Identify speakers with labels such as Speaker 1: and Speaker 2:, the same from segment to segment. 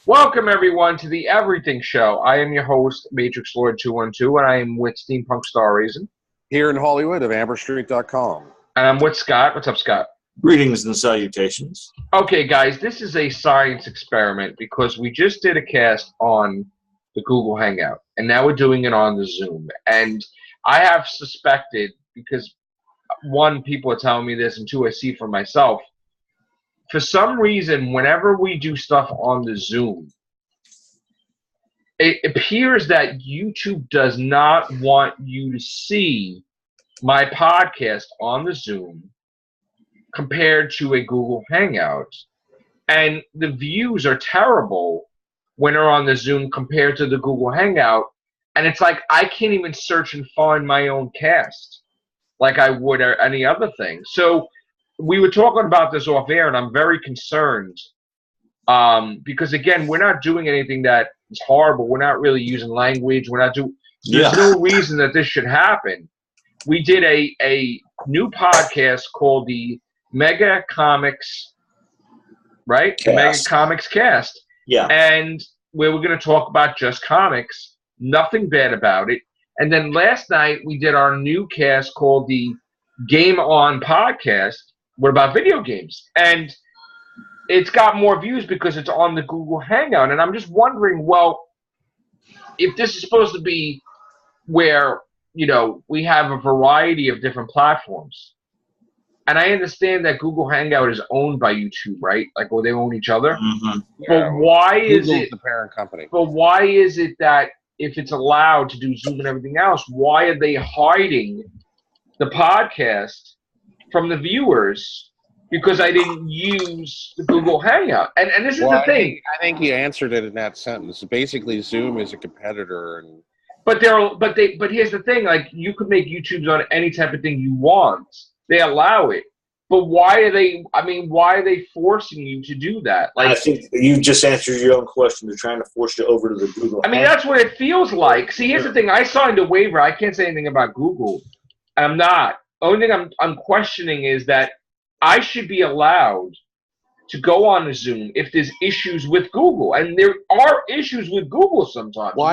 Speaker 1: Welcome, everyone, to the Everything Show. I am your host, Matrix Lord 212, and I am with Steampunk Starraisin.
Speaker 2: Here in Hollywood of AmberStreet.com.
Speaker 1: And I'm with Scott. What's up, Scott?
Speaker 3: Greetings and salutations.
Speaker 1: Okay, guys, this is a science experiment because we just did a cast on the Google Hangout, and now we're doing it on the Zoom. And I have suspected, because one, people are telling me this, and two, I see for myself, for some reason, whenever we do stuff on the Zoom, it appears that YouTube does not want you to see my podcast on the Zoom compared to a Google Hangout. And the views are terrible when they're on the Zoom compared to the Google Hangout. And it's like I can't even search and find my own cast like I would or any other thing. So we were talking about this off air, and I'm very concerned because, again, we're not doing anything that is horrible. We're not really using language. We're not doing. There's no reason that this should happen. We did a new podcast called the Mega Comics, right?
Speaker 3: Cast.
Speaker 1: Mega Comics Cast.
Speaker 3: Yeah.
Speaker 1: And where we're going to talk about just comics, nothing bad about it. And then last night we did our new cast called the Game On Podcast. What about video games? And it's got more views because it's on the Google Hangout. And I'm just wondering, well, if this is supposed to be where, you know, we have a variety of different platforms. And I understand that Google Hangout is owned by YouTube, right? Like, well, they own each other.
Speaker 3: Mm-hmm.
Speaker 1: But why is it
Speaker 2: the parent company?
Speaker 1: But why is it that if it's allowed to do Zoom and everything else, why are they hiding the podcast from the viewers? Because I didn't use the Google Hangout. And this is the thing.
Speaker 2: I think you answered it in that sentence. Basically, Zoom is a competitor, and
Speaker 1: But here's the thing, like, you could make YouTubes on any type of thing you want. They allow it. But why are they forcing you to do that? Like,
Speaker 3: I think you just answered your own question. They're trying to force you over to the Google.
Speaker 1: I mean, that's what it feels like. See, here's the thing. I signed a waiver. I can't say anything about Google. I'm not. Only thing I'm questioning is that I should be allowed to go on the Zoom if there's issues with Google, and there are issues with Google sometimes.
Speaker 2: well,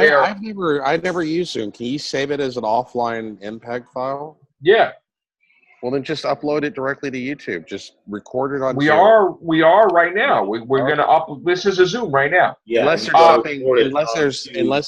Speaker 2: I've never used Zoom. Can you save it as an offline MPEG file?
Speaker 1: Yeah,
Speaker 2: Well, then just upload it directly to YouTube. Just record it on.
Speaker 1: we
Speaker 2: Zoom.
Speaker 1: are right now. We're gonna up. This is a Zoom right now.
Speaker 3: Yeah.
Speaker 2: Unless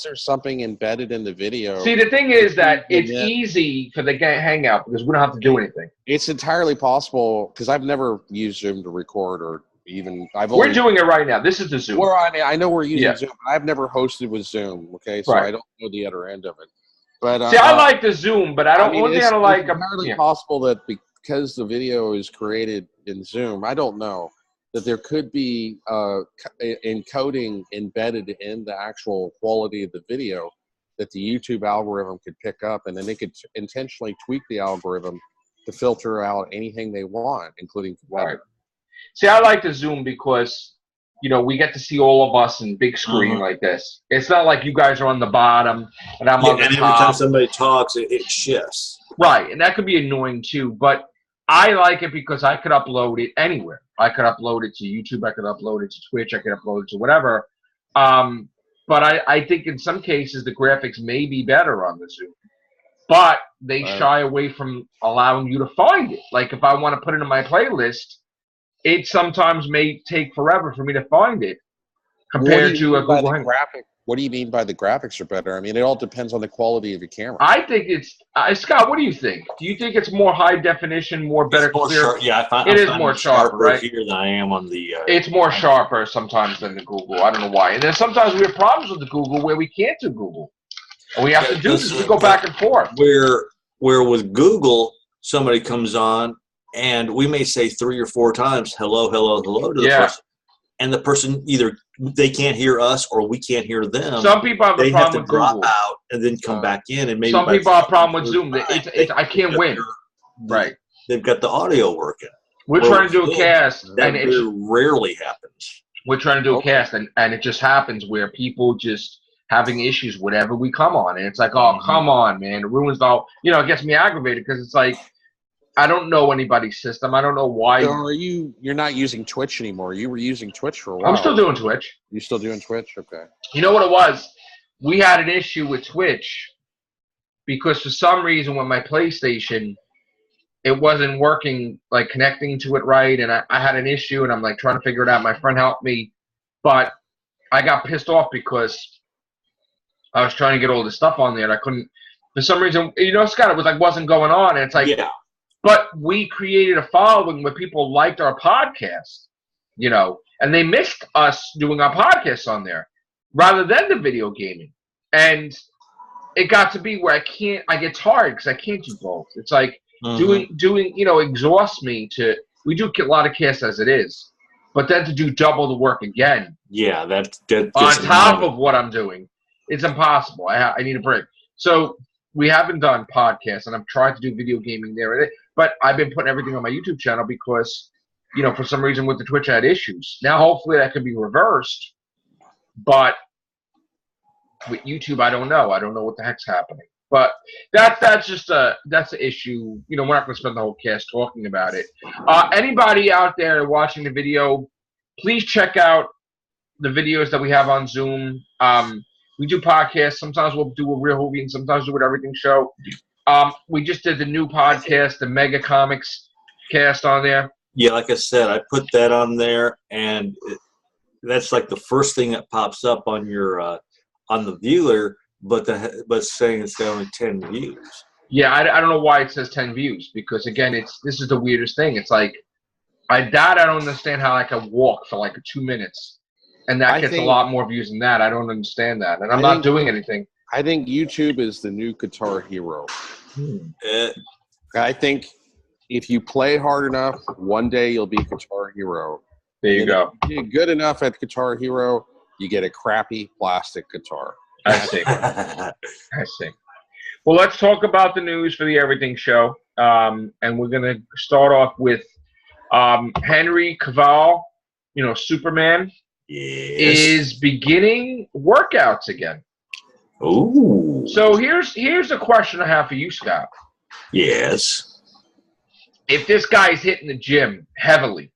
Speaker 2: there's something embedded in the video.
Speaker 1: See, the thing is that it's easy for the Hangout because we don't have to do anything.
Speaker 2: It's entirely possible because I've never used Zoom to record or even.
Speaker 1: We're doing it right now. This is the Zoom.
Speaker 2: I know we're using Zoom. But I've never hosted with Zoom. Okay, so I don't know the other end of it. But
Speaker 1: see, I like the Zoom, but I don't. Only thing I don't like.
Speaker 2: It's entirely possible that because the video is created in Zoom, I don't know that there could be encoding embedded in the actual quality of the video that the YouTube algorithm could pick up, and then they could intentionally tweak the algorithm to filter out anything they want, including
Speaker 1: right. See, I like the Zoom because, you know, we get to see all of us in big screen like this. It's not like you guys are on the bottom and I'm on the top.
Speaker 3: And every time somebody talks, it shifts.
Speaker 1: Right, and that could be annoying too. But I like it because I could upload it anywhere. I could upload it to YouTube. I could upload it to Twitch. I could upload it to whatever. But I think in some cases the graphics may be better on the Zoom. But they shy away from allowing you to find it. Like if I want to put it in my playlist, it sometimes may take forever for me to find it compared to a Google Hangout.
Speaker 2: What do you mean by the graphics are better? I mean, it all depends on the quality of your camera.
Speaker 1: I think it's Scott. What do you think? Do you think it's more high definition, more better, clear?
Speaker 3: Yeah, I find
Speaker 1: it is more sharper, right?
Speaker 3: Here than I am on the.
Speaker 1: It's more sharper sometimes than the Google. I don't know why. And then sometimes we have problems with the Google where we can't do Google, and we have to do this. We go back and forth.
Speaker 3: Where with Google, somebody comes on. And we may say 3 or 4 times, hello, hello, hello to the person. And the person either they can't hear us or we can't hear them.
Speaker 1: Some people have a problem with Google.
Speaker 3: They have to drop out and then come back in. And maybe
Speaker 1: some people have a problem with Zoom. I can't win. Right.
Speaker 3: They've got the audio working.
Speaker 1: We're trying to do a cast.
Speaker 3: That rarely happens.
Speaker 1: We're trying to do a cast, and it just happens where people just having issues whenever we come on. And it's like, oh, come on, man. It ruins the whole, you know, it gets me aggravated because it's like, I don't know anybody's system. I don't know why.
Speaker 2: So you're not using Twitch anymore. You were using Twitch for a while.
Speaker 1: I'm still doing Twitch.
Speaker 2: You still doing Twitch? Okay.
Speaker 1: You know what it was? We had an issue with Twitch because for some reason when my PlayStation, it wasn't working, like connecting to it right, and I had an issue, and I'm like trying to figure it out. My friend helped me, but I got pissed off because I was trying to get all this stuff on there, and I couldn't. For some reason, Scott, it was like wasn't going on, and it's like,
Speaker 3: yeah.
Speaker 1: But we created a following where people liked our podcast, and they missed us doing our podcasts on there rather than the video gaming. And it got to be where I get tired because I can't do both. It's like doing, exhausts me we do a lot of casts as it is, but then to do double the work again.
Speaker 3: Yeah, that
Speaker 1: on top of what I'm doing, it's impossible. I need a break. So we haven't done podcasts, and I've tried to do video gaming there. But I've been putting everything on my YouTube channel because, for some reason with the Twitch I had issues. Now, hopefully that can be reversed. But with YouTube, I don't know. I don't know what the heck's happening. But that's an issue. We're not going to spend the whole cast talking about it. Anybody out there watching the video, please check out the videos that we have on Zoom. We do podcasts. Sometimes we'll do a real movie, and sometimes we'll do an everything show. We just did the new podcast, the Mega Comics cast on there.
Speaker 3: Yeah, like I said, I put that on there, and that's like the first thing that pops up on your on the viewer, but saying it's got only 10 views.
Speaker 1: Yeah, I don't know why it says 10 views because again, this is the weirdest thing. It's like I don't understand how I can walk for like 2 minutes, and that gets a lot more views than that. I don't understand that, and I'm not doing anything.
Speaker 2: I think YouTube is the new Guitar Hero. I think if you play hard enough, one day you'll be Guitar Hero.
Speaker 1: There you go.
Speaker 2: If you're good enough at Guitar Hero, you get a crappy plastic guitar.
Speaker 1: I see. I see. Well, let's talk about the news for the Everything Show. And we're going to start off with Henry Cavill, Superman, is beginning workouts again.
Speaker 3: Ooh.
Speaker 1: So here's a question I have for you, Scott.
Speaker 3: Yes.
Speaker 1: If this guy's hitting the gym heavily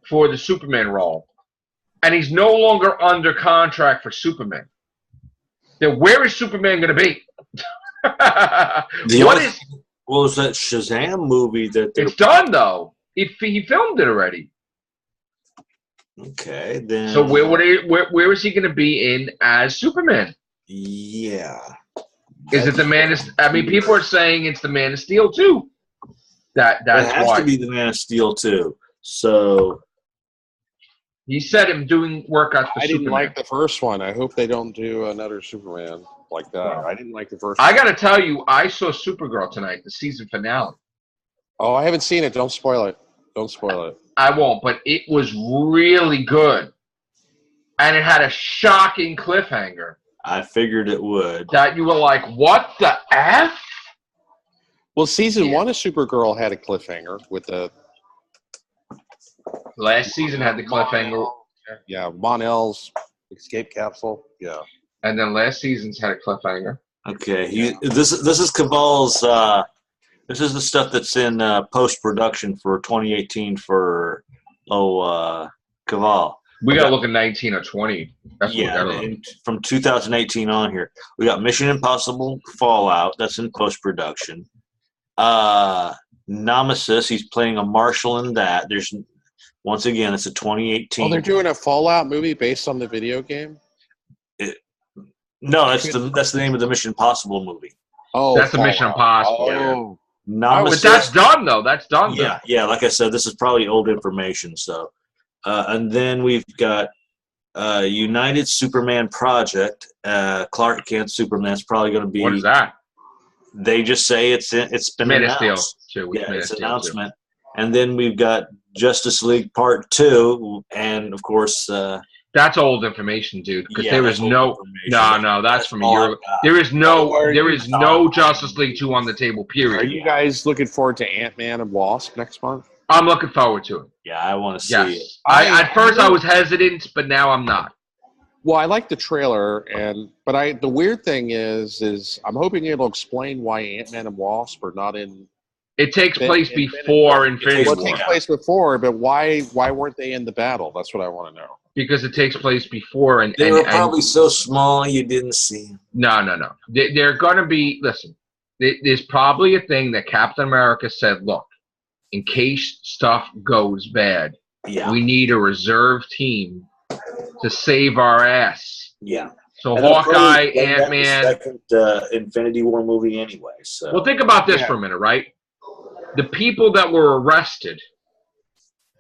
Speaker 1: for the Superman role, and he's no longer under contract for Superman, then where is Superman going to be?
Speaker 3: What was that Shazam movie that?
Speaker 1: It's done though. He filmed it already.
Speaker 3: Okay, then.
Speaker 1: So where is he going to be in as Superman?
Speaker 3: Yeah.
Speaker 1: Is it the Man of? I mean, people are saying it's the Man of Steel too. That's
Speaker 3: it has
Speaker 1: why.
Speaker 3: to be the Man of Steel too. So.
Speaker 1: He said him doing workouts for Superman. I
Speaker 2: didn't like the first one. I hope they don't do another Superman like that. I didn't like the first
Speaker 1: one. I got to tell you, I saw Supergirl tonight, the season finale.
Speaker 2: Oh, I haven't seen it. Don't spoil it. Don't spoil it.
Speaker 1: I won't, but it was really good. And it had a shocking cliffhanger.
Speaker 3: I figured it would.
Speaker 1: That you were like, what the F?
Speaker 2: Well, season 1 of Supergirl had a cliffhanger with the...
Speaker 1: Last season had the cliffhanger.
Speaker 2: Yeah, Mon-El's escape capsule. Yeah.
Speaker 1: And then last season's had a cliffhanger.
Speaker 3: Okay. This is Cavill's... this is the stuff that's in post-production for 2018 for Cavill.
Speaker 1: We got to look at 19 or 20. That's
Speaker 3: from 2018 on here. We got Mission Impossible Fallout. That's in post-production. Nemesis, he's playing a marshal in that. There's... Once again, it's a 2018.
Speaker 2: Oh, they're doing a Fallout movie based on the video game?
Speaker 3: No, that's the name of the Mission Impossible movie.
Speaker 1: Oh, that's the Mission Impossible.
Speaker 2: Oh,
Speaker 1: but that's done though. That's done.
Speaker 3: Yeah, yeah. Like I said, this is probably old information. So, and then we've got United Superman Project. Clark Kent Superman is probably going to be.
Speaker 1: What is that?
Speaker 3: They just say it's been announced. It's an announcement. And then we've got Justice League Part 2, and of course.
Speaker 1: That's old information, dude. Because there is no, that's from a year ago. There is no Justice League 2 on the table. Period.
Speaker 2: Are you guys looking forward to Ant-Man and Wasp next month?
Speaker 1: I'm looking forward to it.
Speaker 3: Yeah, I want to see it.
Speaker 1: At first I was hesitant, but now I'm not.
Speaker 2: Well, I like the trailer, but the weird thing is I'm hoping it'll explain why Ant-Man and Wasp are not in
Speaker 1: It takes place before Infinity War.
Speaker 2: Well, it takes place before, but why weren't they in the battle? That's what I want to know.
Speaker 1: Because it takes place before, and
Speaker 3: they were probably so small you didn't see them.
Speaker 1: No. They're going to be. Listen, there's probably a thing that Captain America said. Look, in case stuff goes bad, we need a reserve team to save our ass.
Speaker 3: Yeah.
Speaker 1: So Hawkeye, Ant-Man,
Speaker 3: second Infinity War movie anyway. So.
Speaker 1: Well, think about this for a minute, right? The people that were arrested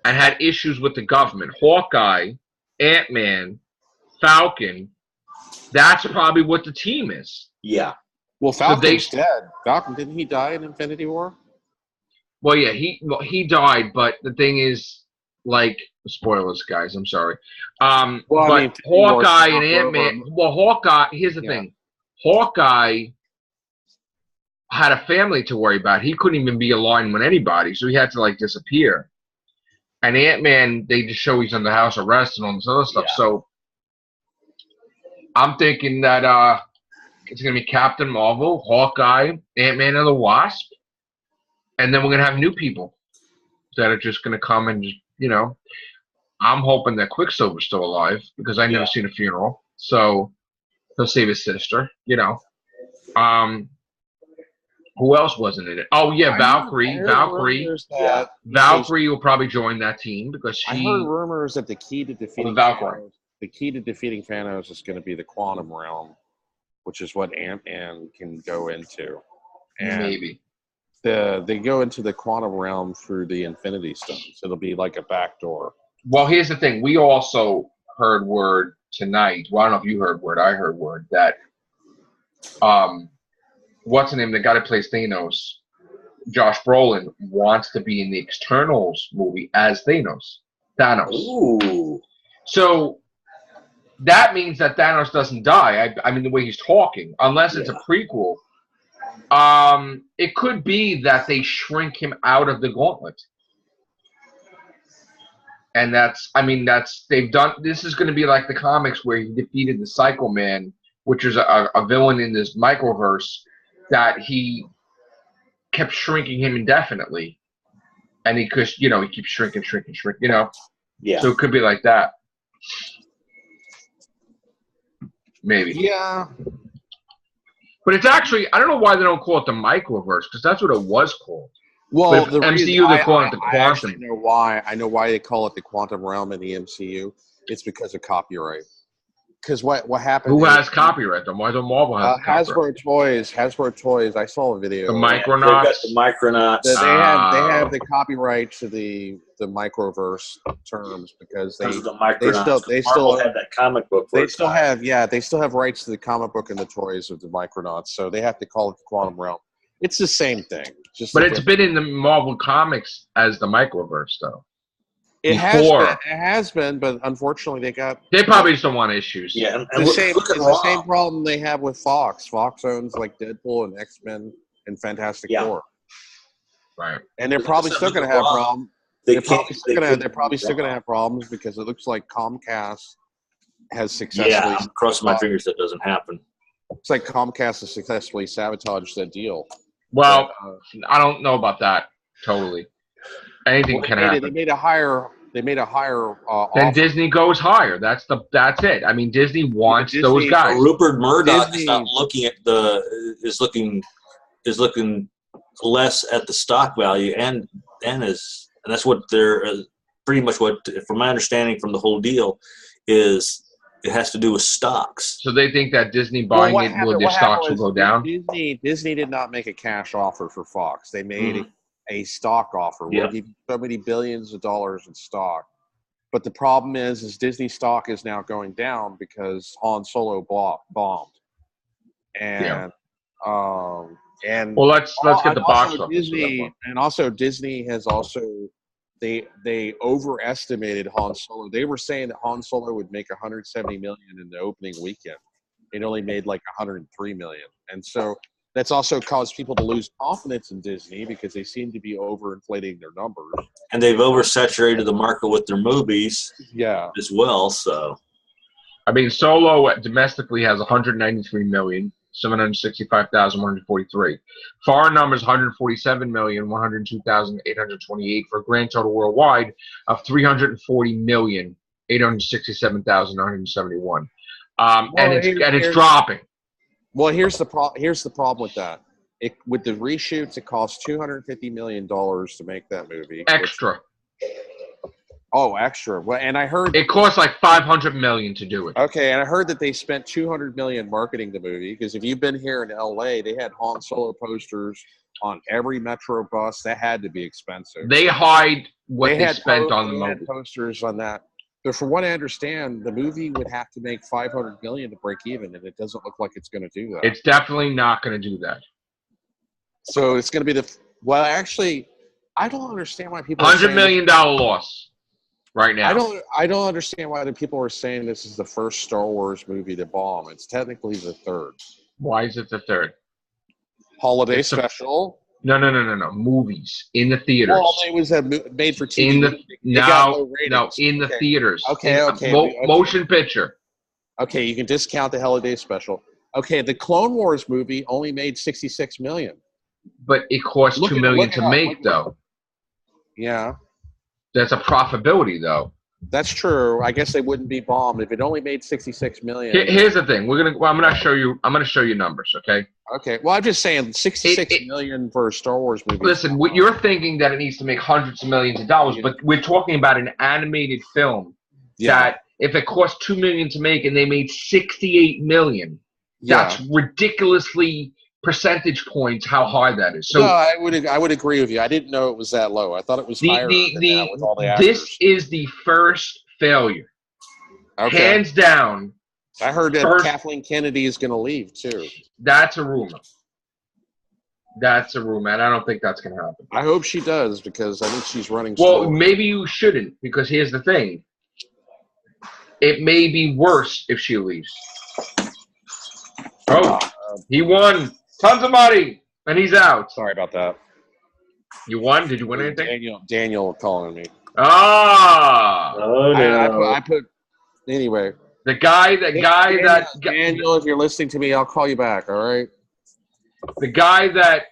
Speaker 1: and had issues with the government, Hawkeye, Ant-Man, Falcon, that's probably what the team is.
Speaker 3: Yeah.
Speaker 2: Well, Falcon's dead. Falcon, didn't he die in Infinity War?
Speaker 1: Well, yeah, he died, but the thing is, like, spoilers, guys, I'm sorry. But I mean, Hawkeye and Ant-Man, well, Hawkeye, here's the thing. Hawkeye had a family to worry about. He couldn't even be aligned with anybody, so he had to, like, disappear. And Ant-Man, they just show he's under house arrest and all this other stuff. Yeah. So I'm thinking that it's going to be Captain Marvel, Hawkeye, Ant-Man and the Wasp, and then we're going to have new people that are just going to come and, you know, I'm hoping that Quicksilver's still alive because I've never seen a funeral. So he'll save his sister, you know. Who else wasn't in it? Oh, yeah, Valkyrie. Valkyrie will probably join that team because she... I
Speaker 2: heard rumors that the key to defeating Thanos is going to be the quantum realm, which is what Ant-Man can go into. And
Speaker 1: maybe.
Speaker 2: They go into the quantum realm through the Infinity Stones. It'll be like a backdoor.
Speaker 1: Well, here's the thing. We also heard word tonight. Well, I don't know if you heard word. I heard word that... what's the name? The guy that plays Thanos, Josh Brolin, wants to be in the Eternals movie as Thanos.
Speaker 3: Ooh.
Speaker 1: So that means that Thanos doesn't die. I mean, the way he's talking, unless it's a prequel. It could be that they shrink him out of the gauntlet. And they've done, this is going to be like the comics where he defeated the Psycho Man, which is a villain in this microverse, that he kept shrinking him indefinitely. And he could, you know, he keeps shrinking, you know.
Speaker 3: Yeah.
Speaker 1: So it could be like that. Maybe.
Speaker 2: Yeah.
Speaker 1: But it's actually, I don't know why they don't call it the microverse, because that's what it was called.
Speaker 2: Well,
Speaker 1: the MCU, they call it the quantum.
Speaker 2: I know why they call it the quantum realm in the MCU. It's because of copyright. Because what happened?
Speaker 1: Who has copyright? Then why don't Marvel have
Speaker 2: copyright? Hasbro Toys. I saw a video.
Speaker 1: The Micronauts.
Speaker 3: Got the Micronauts.
Speaker 2: They have the copyright to the microverse terms because they still
Speaker 3: have that comic book.
Speaker 2: They still have rights to the comic book and the toys of the Micronauts, so they have to call it the quantum realm. It's the same thing.
Speaker 1: But it's been in the Marvel comics as the microverse, though.
Speaker 2: It has been, but unfortunately they
Speaker 1: probably just don't want issues.
Speaker 2: Yeah, it's the same problem they have with Fox. Fox owns like Deadpool and X-Men and Fantastic Four.
Speaker 1: Right.
Speaker 2: And they're probably still going to have problems. They're probably still going to have problems because it looks like Comcast has successfully...
Speaker 3: Yeah, I'm crossing my fingers that doesn't happen.
Speaker 2: Looks like Comcast has successfully sabotaged that deal.
Speaker 1: Well, I don't know about that totally. Anything can happen.
Speaker 2: They made a higher. Then
Speaker 1: offer. Disney goes higher. That's it. I mean, Disney wants those guys.
Speaker 3: Rupert Murdoch is not looking at is looking less at the stock value, and that's what they're pretty much what, from my understanding from the whole deal, is it has to do with stocks.
Speaker 1: So they think that Disney buying their stocks will go down.
Speaker 2: Disney did not make a cash offer for Fox. They made a stock offer. We'll give you so many billions of dollars in stock. But the problem is Disney stock is now going down because Han Solo bombed. And well,
Speaker 1: let's get the box office.
Speaker 2: Disney, and also Disney has also they overestimated Han Solo. They were saying that Han Solo would make $170 million in the opening weekend. It only made like $103 million, and so that's also caused people to lose confidence in Disney because they seem to be overinflating their numbers.
Speaker 3: And they've oversaturated the market with their movies, as well. So,
Speaker 1: I mean, Solo domestically has $193 million. 765,143. Foreign numbers 147,102,828 for a grand total worldwide of 340,867,971. And it's dropping.
Speaker 2: Well, here's the problem with that. With the reshoots, it costs $250 million to make that movie.
Speaker 1: Extra.
Speaker 2: Extra. Well, and I heard
Speaker 1: it costs like $500 million to do it.
Speaker 2: Okay, and I heard that they spent $200 million marketing the movie, because if you've been here in LA, they had Han Solo posters on every Metro bus. That had to be expensive.
Speaker 1: They hide what they spent on the movie.
Speaker 2: They had posters on that. But from what I understand, the movie would have to make $500 million to break even, and it doesn't look like it's going to do that.
Speaker 1: It's definitely not going to do that.
Speaker 2: So it's going to be actually, I don't understand why people
Speaker 1: $100 million loss. Right now,
Speaker 2: I don't understand why the people are saying this is the first Star Wars movie to bomb. It's technically the third.
Speaker 1: Why is it the third?
Speaker 2: Holiday special.
Speaker 1: No. Movies in the theaters.
Speaker 2: Well, it was made for TV.
Speaker 1: In the theaters.
Speaker 2: Okay.
Speaker 1: Motion picture.
Speaker 2: Okay, you can discount the Holiday special. Okay, the Clone Wars movie only made $66 million.
Speaker 1: But it cost $2 million to make, though.
Speaker 2: Yeah.
Speaker 1: That's a profitability, though.
Speaker 2: That's true. I guess they wouldn't be bombed if it only made $66 million.
Speaker 1: Here's the thing: I'm gonna show you numbers, okay?
Speaker 2: Okay. Well, I'm just saying, $66 million for a Star Wars movie.
Speaker 1: Listen, you're thinking that it needs to make hundreds of millions of dollars, but we're talking about an animated film that if it cost $2 million to make and they made $68 million, that's ridiculously percentage points how high that is. So
Speaker 2: no, I would agree with you. I didn't know it was that low. I thought it was higher than that with all the actors.
Speaker 1: This is the first failure. Okay. Hands down.
Speaker 2: I heard that Kathleen Kennedy is going to leave too.
Speaker 1: That's a rumor. And I don't think that's going to happen.
Speaker 2: I hope she does, because I think she's running
Speaker 1: Well,
Speaker 2: slow.
Speaker 1: Maybe you shouldn't, because here's the thing. It may be worse if she leaves. Oh, he won. Tons of money, and he's out.
Speaker 2: Sorry about that.
Speaker 1: You won? Did you win anything?
Speaker 2: Daniel calling me.
Speaker 1: Ah.
Speaker 3: Oh no.
Speaker 2: I put anyway.
Speaker 1: The guy
Speaker 2: Daniel, if you're listening to me, I'll call you back. All right.
Speaker 1: The guy that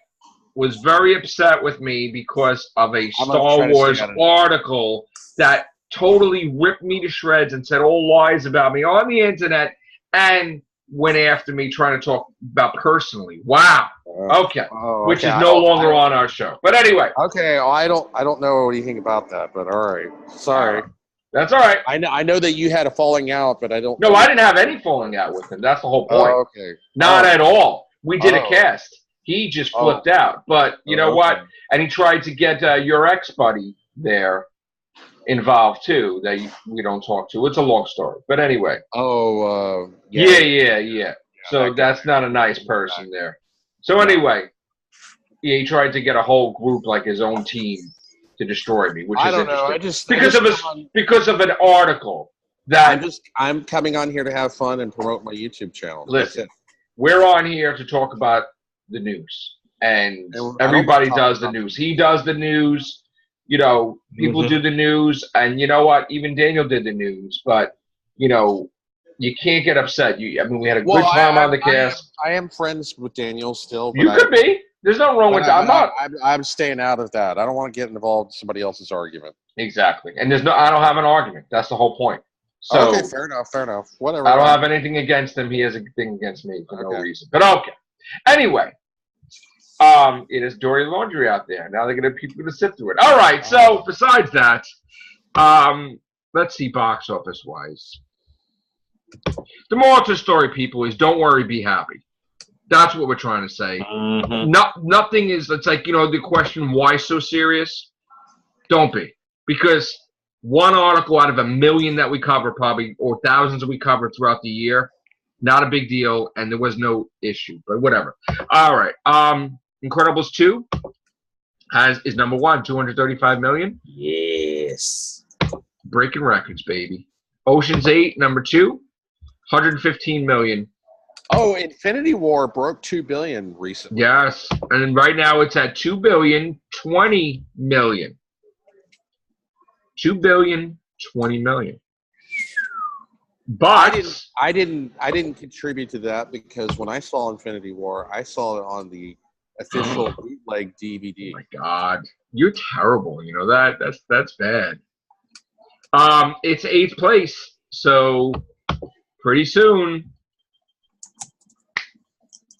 Speaker 1: was very upset with me because of a Star Wars article that totally ripped me to shreds and said all lies about me on the internet, and went after me trying to talk about personally. Wow. Okay. Which is no longer on our show. But anyway.
Speaker 2: Okay. Well, I don't know anything about that, but all right. Sorry.
Speaker 1: That's all right.
Speaker 2: I know that you had a falling out, but I don't.
Speaker 1: No, I didn't have any falling out with him. That's the whole point.
Speaker 2: Okay.
Speaker 1: Not at all. We did a cast. He just flipped out. But you know what? And he tried to get your ex-buddy there involved too, that we don't talk to. It's a long story, but anyway. Yeah. So that's not a nice person there. So anyway, he tried to get a whole group, like his own team, to destroy me, which is interesting. Because of an article that
Speaker 2: I'm coming on here to have fun and promote my YouTube channel.
Speaker 1: Listen, we're on here to talk about the news, and everybody does the news. He does the news. You know, people do the news, and you know what? Even Daniel did the news, but you know, you can't get upset. We had a good time on the cast.
Speaker 2: I am friends with Daniel still. But
Speaker 1: you could be. There's nothing wrong with that.
Speaker 2: I'm staying out of that. I don't want to get involved in somebody else's argument.
Speaker 1: Exactly, and I don't have an argument. That's the whole point. So
Speaker 2: okay, fair enough. Whatever.
Speaker 1: I don't have anything against him. He has a thing against me for no reason. But okay. Anyway. It is dirty laundry out there. Now they're gonna people to sift through it. All right. So besides that, let's see box office wise. The moral to the story, people, is don't worry, be happy. That's what we're trying to say. Nothing is. It's like, you know, the question, why so serious? Don't be, because one article out of 1 million that we cover, probably, or thousands that we cover throughout the year, not a big deal, and there was no issue. But whatever. All right. Incredibles 2 is number 1, 235 million.
Speaker 3: Yes.
Speaker 1: Breaking records, baby. Ocean's 8, number 2, 115 million.
Speaker 2: Oh, Infinity War broke $2 billion recently.
Speaker 1: Yes, and right now it's at $2,020 million. $2,020 million. But
Speaker 2: I didn't contribute to that because when I saw Infinity War, I saw it on the official bootleg DVD.
Speaker 1: Oh my God, you're terrible. You know that's bad. It's 8th place, so pretty soon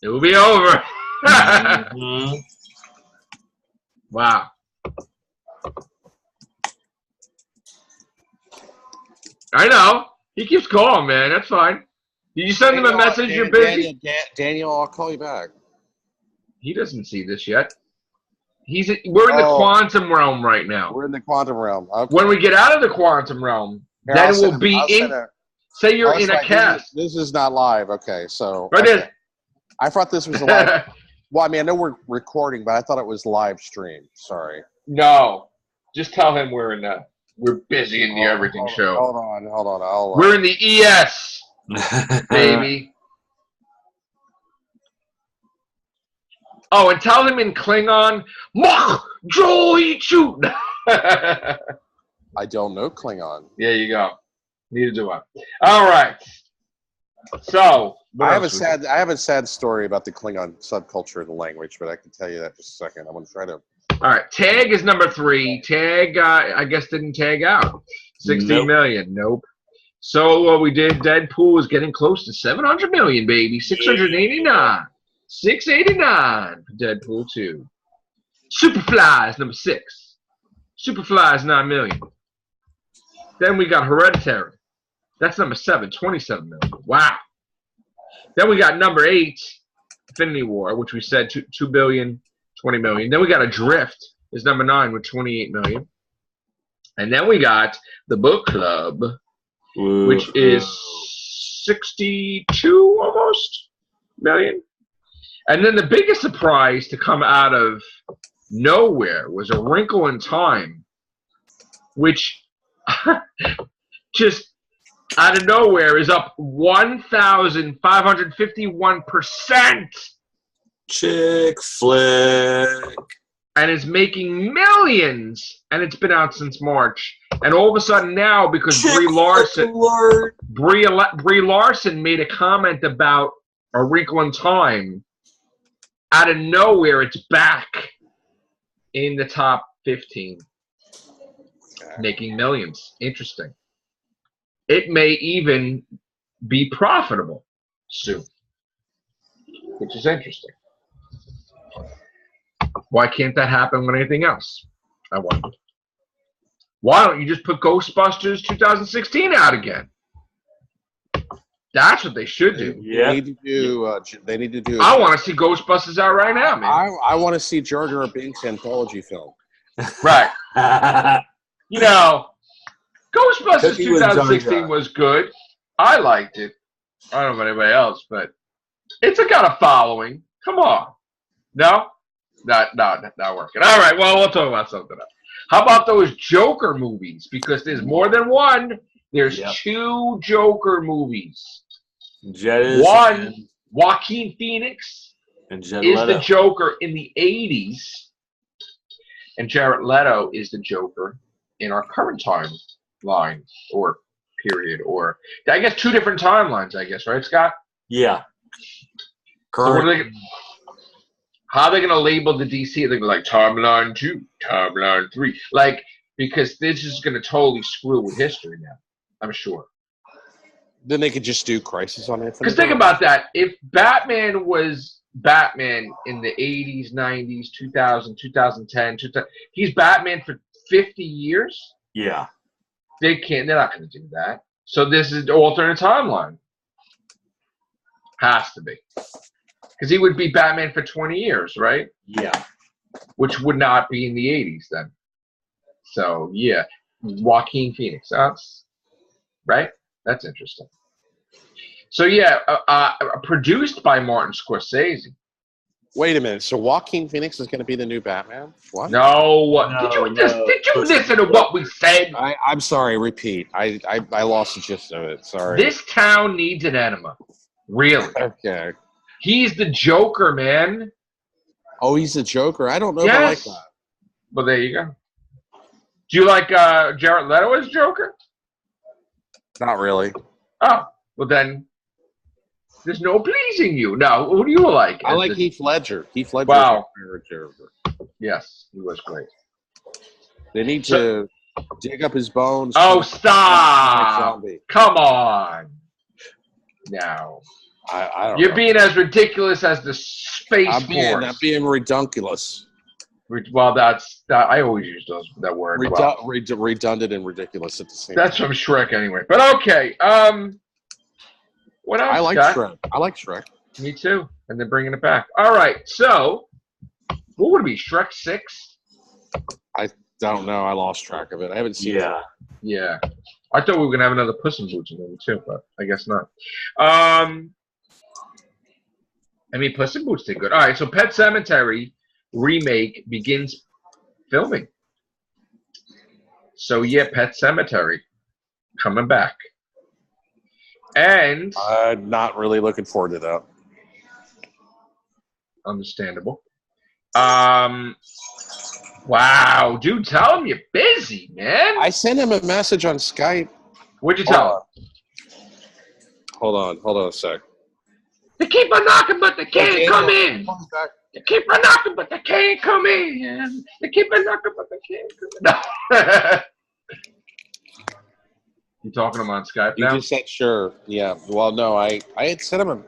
Speaker 1: it will be over.
Speaker 3: Mm-hmm.
Speaker 1: Wow. I know. He keeps calling, man. That's fine. Did you send him a message? You're busy?
Speaker 2: Daniel, I'll call you back.
Speaker 1: He doesn't see this yet. We're in the quantum realm right now.
Speaker 2: We're in the quantum realm. Okay.
Speaker 1: When we get out of the quantum realm, then we'll be in. Say you're in a cast.
Speaker 2: This is not live. Okay, so.
Speaker 1: Right there.
Speaker 2: I thought this was a live. Well, I mean, I know we're recording, but I thought it was live stream. Sorry.
Speaker 1: No, just tell him we're busy in the Everything Show.
Speaker 2: Hold on.
Speaker 1: We're in the ES, baby. Oh, and tell him in Klingon, Mach Joy Chu.
Speaker 2: I don't know Klingon.
Speaker 1: There you go. Neither do I. All right. So
Speaker 2: I have a sad story about the Klingon subculture of the language, but I can tell you that in just a second. I'm going to try to.
Speaker 1: All right. Tag is number 3. Tag, I guess, didn't tag out. 60 million. Nope. So what we did, Deadpool is getting close to 700 million, baby. 689. 689 for Deadpool 2. Superfly is number 6. Superfly is 9 million. Then we got Hereditary. That's number 7, 27 million. Wow. Then we got number 8, Infinity War, which we said 2 billion, 20 million. Then we got Adrift is number 9 with 28 million. And then we got The Book Club, which is 62 almost million. And then the biggest surprise to come out of nowhere was A Wrinkle in Time, which just out of nowhere is up 1,551%.
Speaker 3: Chick flick.
Speaker 1: And is making millions. And it's been out since March. And all of a sudden now, because Brie Larson made a comment about A Wrinkle in Time, out of nowhere, it's back in the top 15, making millions. Interesting. It may even be profitable soon, which is interesting. Why can't that happen with anything else? I wonder. Why don't you just put Ghostbusters 2016 out again? That's what they should do.
Speaker 3: Yeah.
Speaker 2: They need to do.
Speaker 1: I want to see Ghostbusters out right now, man.
Speaker 2: I want to see Jar Jar Binks anthology film.
Speaker 1: Right. You know, Ghostbusters 2016 was good. I liked it. I don't know about anybody else, but it's got a following. Come on. No? Not working. All right, well, we'll talk about something else. How about those Joker movies? Because there's more than one. There's 2 Joker movies. One, Joaquin Phoenix is the Joker in the 80s, and Jared Leto is the Joker in our current timeline or period, or I guess 2 different timelines. I guess, right, Scott?
Speaker 3: Yeah.
Speaker 1: Current. So how are they going to label the DC? They're going to like timeline 2, timeline 3, like because this is going to totally screw with history now. I'm sure.
Speaker 2: Then they could just do Crisis on Infinite.
Speaker 1: Because think about that. If Batman was Batman in the 80s, 90s, 2000, 2010, he's Batman for 50 years?
Speaker 3: Yeah.
Speaker 1: They're not going to do that. So this is the alternate timeline. Has to be. Because he would be Batman for 20 years, right?
Speaker 3: Yeah.
Speaker 1: Which would not be in the 80s then. So, yeah. Joaquin Phoenix. Right? That's interesting. So, yeah, produced by Martin Scorsese.
Speaker 2: Wait a minute. So Joaquin Phoenix is going to be the new Batman? What?
Speaker 1: No. Did you listen to what we said?
Speaker 2: I'm sorry. Repeat. I lost the gist of it. Sorry.
Speaker 1: This town needs an enema. Really.
Speaker 2: Okay.
Speaker 1: He's the Joker, man.
Speaker 2: Oh, he's the Joker? I don't know if I like that.
Speaker 1: Well, there you go. Do you like Jared Leto as Joker?
Speaker 2: Not really.
Speaker 1: Oh, well then, there's no pleasing you. Now, who do you like?
Speaker 2: I like Heath Ledger. Heath Ledger.
Speaker 1: Wow.
Speaker 2: Character.
Speaker 1: Yes, he was great.
Speaker 2: They need to dig up his bones.
Speaker 1: Oh, stop! Come on. Now.
Speaker 2: I don't
Speaker 1: You're
Speaker 2: know.
Speaker 1: being as ridiculous as the Space Force.
Speaker 2: I'm being redunculous.
Speaker 1: Well, I always use that word.
Speaker 2: Redundant and ridiculous at the same
Speaker 1: That's
Speaker 2: time.
Speaker 1: from Shrek anyway. But okay. What else,
Speaker 2: I like
Speaker 1: Scott?
Speaker 2: Shrek. I like Shrek.
Speaker 1: Me too. And they're bringing it back. All right. So, what would it be? Shrek 6?
Speaker 2: I don't know. I lost track of it. I haven't seen it.
Speaker 1: Yeah. I thought we were going to have another Puss in Boots movie too, but I guess not. Puss in Boots did good. All right. So, Pet Sematary remake begins filming. So, yeah, Pet Sematary coming back. And
Speaker 2: I'm not really looking forward to that.
Speaker 1: Understandable. Wow, dude, tell him you're busy, man.
Speaker 2: I sent him a message on Skype.
Speaker 1: What'd you tell him?
Speaker 2: Hold on a sec.
Speaker 1: They keep on knocking, but they can't come in. They keep on knocking, but they can't come in. They keep on knocking, but they can't come in. You talking to him on Skype now?
Speaker 2: You just said sure. Yeah. Well, no, I had sent him a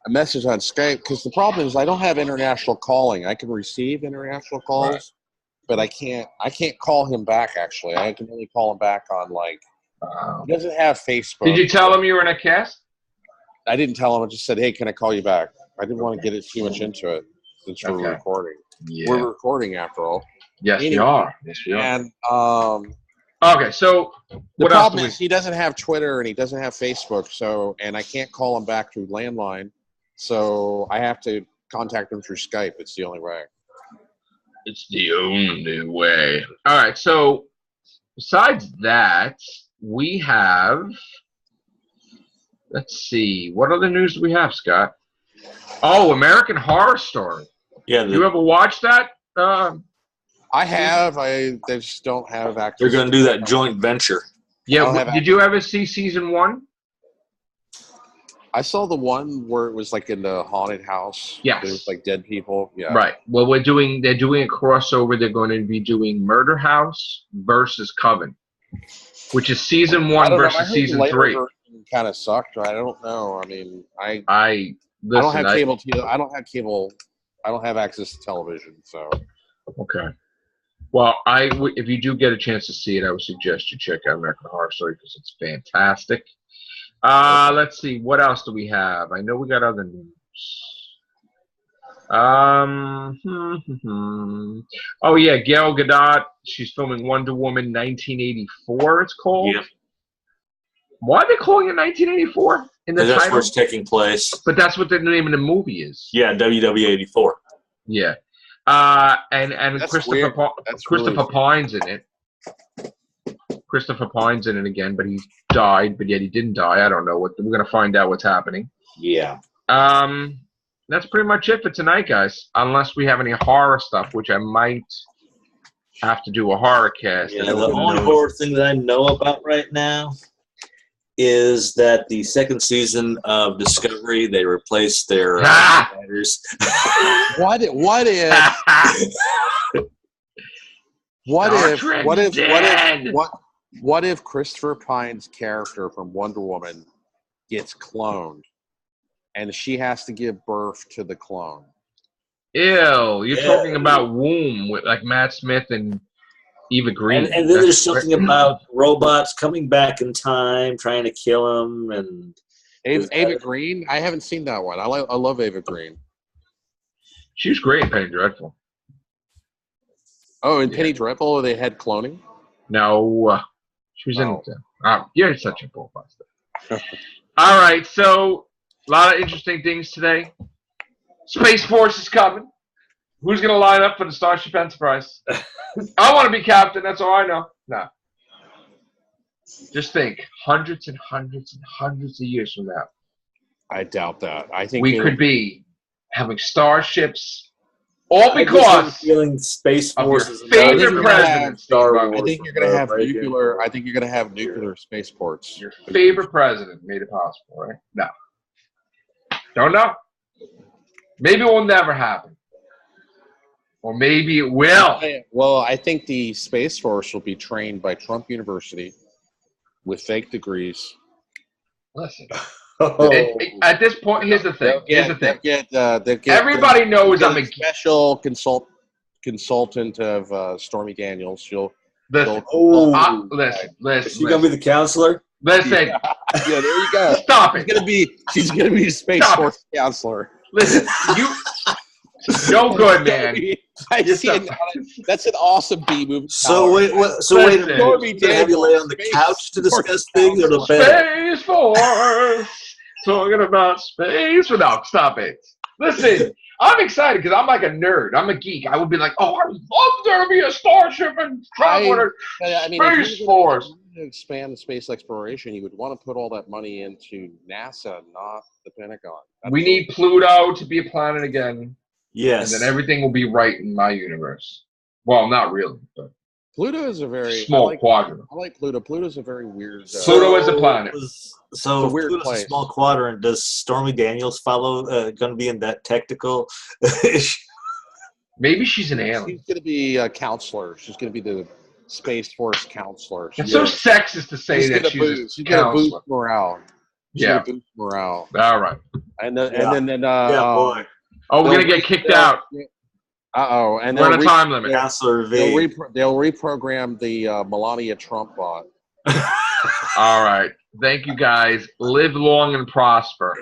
Speaker 2: message on Skype because the problem is I don't have international calling. I can receive international calls, right, but I can't call him back, actually. I can only call him back on, like, he doesn't have Facebook.
Speaker 1: Did you tell him you were in a cast?
Speaker 2: I didn't tell him. I just said, hey, can I call you back? I didn't want to get it too much into it since we're recording.
Speaker 1: Yeah.
Speaker 2: We're recording, after all.
Speaker 1: Yes, we are. Yes, we are.
Speaker 2: And,
Speaker 1: okay, so
Speaker 2: the problem is he doesn't have Twitter and he doesn't have Facebook, and I can't call him back through landline, so I have to contact him through Skype. It's the only way.
Speaker 1: It's the only way. All right, so besides that, we have, let's see, what other news do we have, Scott? Oh, American Horror Story.
Speaker 3: Yeah.
Speaker 1: You ever watch that?
Speaker 2: I have. They just don't have access.
Speaker 3: They're going to do that joint venture.
Speaker 1: Yeah. Did you ever see season 1?
Speaker 2: I saw the one where it was like in the haunted house.
Speaker 1: Yes.
Speaker 2: It was like dead people. Yeah.
Speaker 1: Right. Well, they're doing a crossover. They're going to be doing Murder House versus Coven, which is season 1 versus season 3.
Speaker 2: Kind of sucked. I don't know. I mean, I
Speaker 1: listen,
Speaker 2: don't have cable. I don't have cable. I don't have access to television. So.
Speaker 1: Okay. Well, if you do get a chance to see it, I would suggest you check out American Horror Story because it's fantastic. Let's see, what else do we have? I know we got other news. Oh yeah, Gal Gadot. She's filming Wonder Woman 1984. It's called.
Speaker 3: Yep.
Speaker 1: Why are they calling it 1984 in the title?
Speaker 3: That's where it's taking place.
Speaker 1: But that's what the name of the movie is.
Speaker 3: Yeah, WW84.
Speaker 1: Yeah. And Christopher Pine's in it. Christopher Pine's in it again, but he died, but yet he didn't die. I don't know what we're gonna find out what's happening.
Speaker 3: Yeah.
Speaker 1: That's pretty much it for tonight, guys. Unless we have any horror stuff, which I might have to do a horror cast.
Speaker 3: Yeah, the only horror thing that I know about right now is that the second season of Discovery, they replaced their writers. What
Speaker 2: if Christopher Pine's character from Wonder Woman gets cloned and she has to give birth to the clone?
Speaker 1: Ew, you're talking about Womb with like Matt Smith and Eva Green.
Speaker 3: And then there's something about robots coming back in time, trying to kill him. And
Speaker 2: Eva Green? I haven't seen that one. I love Eva Green.
Speaker 1: She was great in Penny Dreadful.
Speaker 2: Oh, in Penny Dreadful, they had cloning?
Speaker 1: No. She was in it. Oh, you're such a bullbuster. All right, so a lot of interesting things today. Space Force is coming. Who's going to line up for the Starship Enterprise? I want to be captain. That's all I know. No. Just think, hundreds and hundreds and hundreds of years from now.
Speaker 2: I doubt that. I think
Speaker 1: we could be having starships All because
Speaker 3: feeling Space
Speaker 1: of
Speaker 3: Force
Speaker 1: your
Speaker 3: is
Speaker 1: favorite president,
Speaker 3: Star
Speaker 1: Steampunk.
Speaker 3: Wars.
Speaker 2: I think you're gonna have nuclear. I think you're gonna have nuclear spaceports.
Speaker 1: Your favorite president made it possible, right? No. Don't know. Maybe it will never happen. Or maybe it will.
Speaker 2: Well, I think the Space Force will be trained by Trump University with fake degrees.
Speaker 1: Listen. At this point, here's the thing.
Speaker 2: They'll get
Speaker 1: Everybody knows I'm a
Speaker 2: special consultant of Stormy Daniels. She'll
Speaker 1: listen.
Speaker 3: Is she gonna be the counselor?
Speaker 1: Listen.
Speaker 2: Yeah, there you go.
Speaker 1: Stop it.
Speaker 2: She's gonna be a Space Force counselor.
Speaker 1: Listen, no good, man.
Speaker 2: That's an awesome B movie.
Speaker 3: So wait a minute. Have you lay on the couch to discuss things or the bed?
Speaker 1: Space Force. Talking about space. No, stop it. Listen, I'm excited because I'm like a nerd. I'm a geek. I would be like, oh, I would love there to be a starship and travel in Space Force.
Speaker 2: To expand the space exploration, you would want to put all that money into NASA, not the Pentagon.
Speaker 1: We need Pluto to be a planet again.
Speaker 3: Yes.
Speaker 1: And then everything will be right in my universe. Well, not really, but
Speaker 2: Pluto is a very
Speaker 1: small quadrant.
Speaker 2: I like Pluto. Pluto's a very weird.
Speaker 1: Pluto is a planet.
Speaker 3: So
Speaker 2: it's a weird
Speaker 3: Pluto's
Speaker 2: place.
Speaker 3: A small quadrant. Does Stormy Daniels follow? Going to be in that technical?
Speaker 1: Maybe she's an alien.
Speaker 2: She's going to be a counselor. She's going to be the Space Force counselor.
Speaker 1: It's so sexist to say that she's
Speaker 2: going to boost morale.
Speaker 1: Yeah,
Speaker 2: boost morale.
Speaker 1: All right.
Speaker 2: And then
Speaker 3: boy.
Speaker 1: Oh, we're gonna get kicked out.
Speaker 2: And
Speaker 1: we're on a time limit.
Speaker 3: Counselor V.
Speaker 2: They'll reprogram the Melania Trump bot.
Speaker 1: All right. Thank you, guys. Live long and prosper.